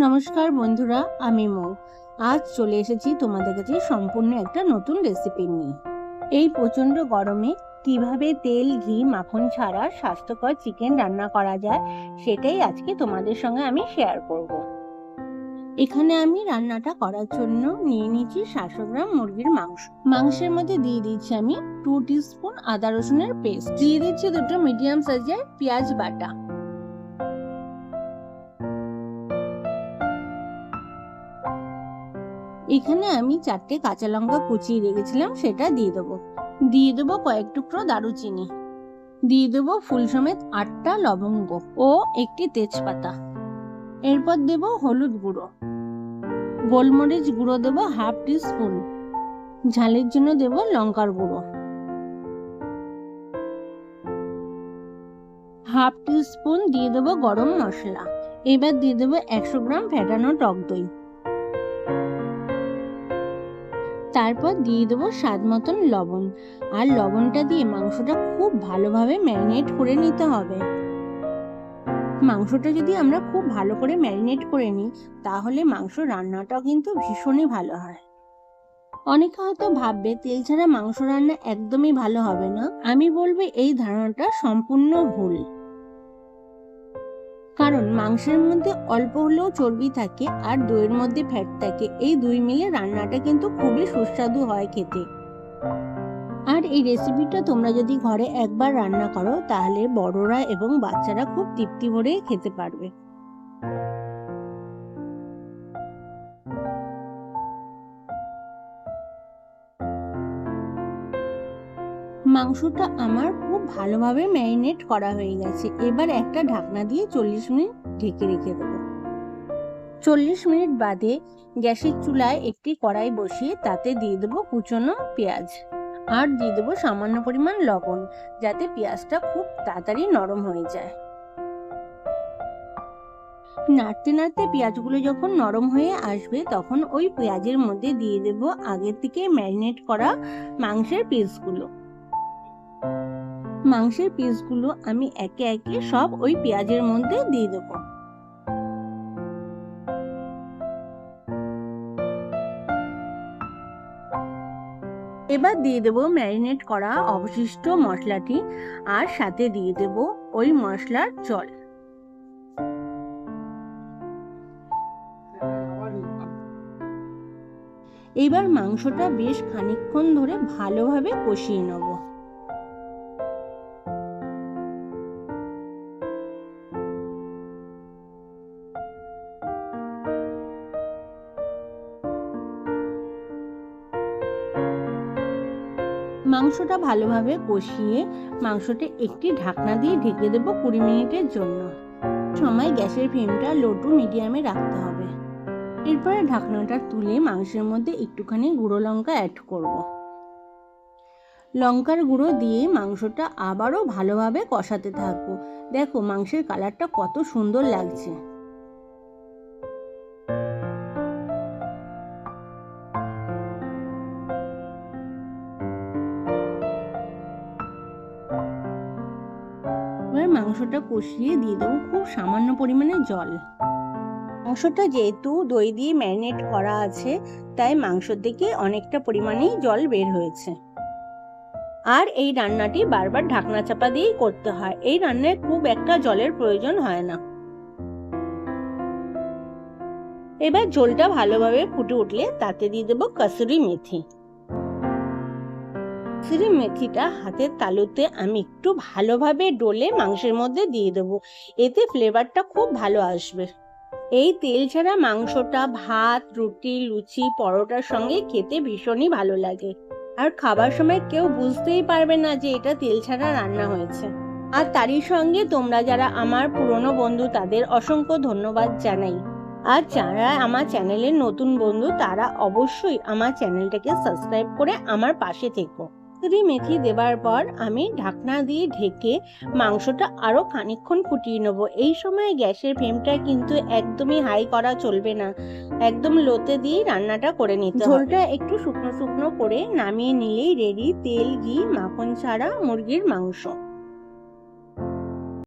নমস্কার বন্ধুরা, আমি মৌ। আজ চলে এসেছি তোমাদের কাছে সম্পূর্ণ একটা নতুন রেসিপি নিয়ে। এই প্রচণ্ড গরমে কিভাবে তেল, ঘি, মাখন ছাড়া স্বাস্থ্যকর চিকেন রান্না করা যায় সেটাই আজকে তোমাদের সঙ্গে আমি শেয়ার করব। এখানে আমি রান্নাটা করার জন্য নিয়ে নিয়েছি 700 গ্রাম মুরগির মাংস। মাংসের মধ্যে দিয়ে দিচ্ছি আমি 2 টিস্পুন আদা রসুনের পেস্ট, দিয়ে দিচ্ছি 2টো মিডিয়াম সাইজের পেঁয়াজ বাটা, এখানে আমি 4টে কাঁচা লঙ্কা কুচিয়ে রেখেছিলাম সেটা দিয়ে দেবো কয়েক টুকরো দারুচিনি, দিয়ে দেবো ফুল সমেত 8টা লবঙ্গ ও একটি তেজপাতা। এরপর দেব হলুদ গুঁড়ো, গোলমরিচ গুঁড়ো দেবো 1/2 টিস্পুন, ঝালের জন্য দেব লঙ্কার গুঁড়ো 1/2 টিস্পুন, দিয়ে দেবো গরম মশলা। এবার দিয়ে দেবো 100 গ্রাম ফেটানো টক দই, তারপর দিয়ে দেবো স্বাদ মতন লবণ। আর লবণটা দিয়ে মাংসটা খুব ভালোভাবে ম্যারিনেট করে নিতে হবে। মাংসটা যদি আমরা খুব ভালো করে ম্যারিনেট করে নিই তাহলে মাংস রান্নাটাও কিন্তু ভীষণই ভালো হয়। অনেকে হয়তো ভাববে তেল ছাড়া মাংস রান্না একদমই ভালো হবে না। আমি বলবো এই ধারণাটা সম্পূর্ণ ভুল। কারণ মাংসের মধ্যে অল্প হলেও চর্বি থাকে আর দইয়ের মধ্যে ফ্যাট থাকে, এই দুই মিলে রান্নাটা কিন্তু খুবই সুস্বাদু হয় খেতে। আর এই রেসিপিটা তোমরা যদি ঘরে একবার রান্না করো তাহলে বড়রা এবং বাচ্চারা খুব তৃপ্তি ভরে খেতে পারবে। মাংসটা আমার খুব ভালোভাবে ম্যারিনেট করা হয়ে গেছে। এবার একটা ঢাকনা দিয়ে 40 মিনিট ঢেকে রেখে দেবো। 40 মিনিট বাদে গ্যাসের চুলায় একটি কড়াই বসিয়ে তাতে দিয়ে দেবো কুচনো পেঁয়াজ আর দিয়ে দেবো সামান্য পরিমাণ লবণ, যাতে পেঁয়াজটা খুব তাড়াতাড়ি নরম হয়ে যায়। নাড়তে নাড়তে পেঁয়াজগুলো যখন নরম হয়ে আসবে তখন ওই পেঁয়াজের মধ্যে দিয়ে দেব আগের থেকে ম্যারিনেট করা মাংসের পিসগুলো। মাংসের পিসগুলো আমি একে একে সব ওই পেঁয়াজের মধ্যে দিয়ে দেব। এবার দিয়ে দেব ম্যারিনেট করা অবশিষ্ট মশলাটি আর সাথে দিয়ে দেব ওই মশলার জল। এবার মাংসটা বেশ খানিকক্ষণ ধরে ভালোভাবে কষিয়ে নেব। মাংসটা ভালোভাবে কষিয়ে মাংসটা একটি ঢাকনা দিয়ে ঢেকে দেবো 20 মিনিটের জন্য। সময় গ্যাসের ফ্লেমটা লো টু মিডিয়ামে রাখতে হবে। এরপরে ঢাকনাটা তুলে মাংসের মধ্যে একটুখানি গুঁড়ো লঙ্কা অ্যাড করব। লঙ্কার গুঁড়ো দিয়ে মাংসটা আবারও ভালোভাবে কষাতে থাকবো। দেখো মাংসের কালারটা কত সুন্দর লাগছে। এবার মাংসটা কষিয়ে দিয়ে দেবো খুব সামান্য পরিমাণে জল। মাংসটা যেহেতু দই দিয়ে ম্যারিনেট করা আছে তাই মাংস থেকে অনেকটা পরিমাণেই জল বের হয়েছে। আর এই রান্নাটি বারবার ঢাকনা চাপা দিয়েই করতে হয়, এই রান্নায় খুব একটা জলের প্রয়োজন হয় না। এবার ঝোলটা ভালোভাবে ফুটে উঠলে তাতে দিয়ে দেবো কসুরি মেথি। কসুরি মেথিটা হাতের তালুতে আমি একটু ভালোভাবে ডলে মাংসের মধ্যে দিয়ে দেবো, এতে ফ্লেভারটা খুব ভালো আসবে। এই তেল ছাড়া মাংসটা ভাত, রুটি, লুচি, পরোটার সঙ্গে খেতে ভীষণই ভালো লাগে। আর খাবার সময় কেউ বুঝতেই পারবে না যে এটা তেল ছাড়া রান্না হয়েছে। আর তারই সঙ্গে তোমরা যারা আমার পুরনো বন্ধু তাদের অসংখ্য ধন্যবাদ জানাই। আর যারা আমার চ্যানেলের নতুন বন্ধু তারা অবশ্যই আমার চ্যানেলটাকে সাবস্ক্রাইব করে আমার পাশে থেকো। কসুরি মেথি দেবার পর আমি ঢাকনা দিয়ে ঢেকে মাংসটা আরো খানিকক্ষণ ফুটিয়ে নেবো। এই সময় গ্যাসের ফ্লেমটা কিন্তু একদমই হাই করা চলবে না, একদম লোতে দিয়ে রান্নাটা করে নিতে হবে। ঝোলটা একটু শুকনো শুকনো করে নামিয়ে নিলেই রেডি তেল, ঘি, মাখন ছাড়া মুরগির মাংস।